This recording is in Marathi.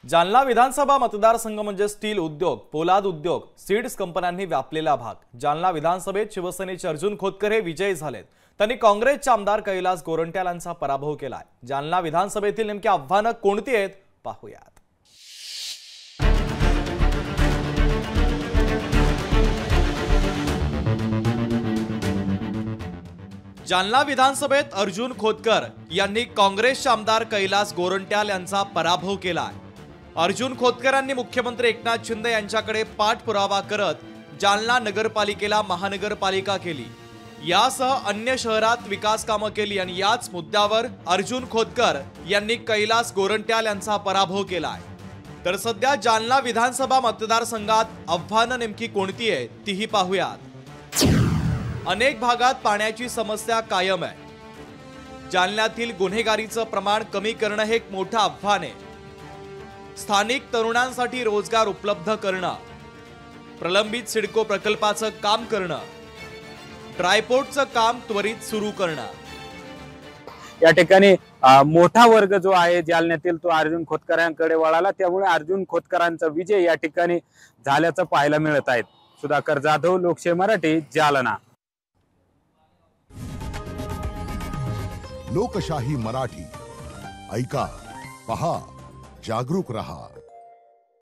जालना विधानसभा मतदारसंघ म्हणजे स्टील उद्योग, पोलाद उद्योग, सीड्स कंपन्यांनी व्यापलेला भाग। जालना विधानसभेत शिवसेनेचे अर्जुन खोतकर हे विजयी झालेत। त्यांनी काँग्रेसचे आमदार कैलास गोरंट्याल यांचा पराभव केलाय। जालना विधानसभेतील नेमकी आव्हानं कोणती आहेत पाहूयात। जालना विधानसभेत अर्जुन खोतकर यांनी काँग्रेसचे आमदार कैलास गोरंट्याल यांचा पराभव केलाय। अर्जुन खोतकरांनी मुख्यमंत्री एकनाथ शिंदे यांच्याकडे पाठपुरावा करत जालना नगरपालिकेला महानगरपालिका केली। यासह अन्य शहरात विकास कामं केली आणि याच मुद्द्यावर अर्जुन खोतकर यांनी कैलास गोरंट्याल यांचा पराभव केलाय। तर सध्या जालना विधानसभा मतदारसंघात आव्हानं नेमकी कोणती आहे तीही पाहूयात। अनेक भागात पाण्याची समस्या कायम आहे। जालन्यातील गुन्हेगारीचं प्रमाण कमी करणं हे एक मोठं आव्हान आहे। स्थानिक तरुणांसाठी रोजगार उपलब्ध करणं, प्रलंबित सिडको प्रकल्पाचं काम करणं, ड्रायपोर्टचं काम त्वरित सुरू करणं। या ठिकाणी मोठा वर्ग जो आहे जालन्यातील तो अर्जुन खोतकरांकडे वळाला, त्यामुळे अर्जुन खोतकरांचा विजय या ठिकाणी झाल्याचं पाहायला मिळत आहे। सुधाकर जाधव, लोकशाही मराठी, जालना। लोकशाही मराठी ऐका, पहा, जागरूक रहा।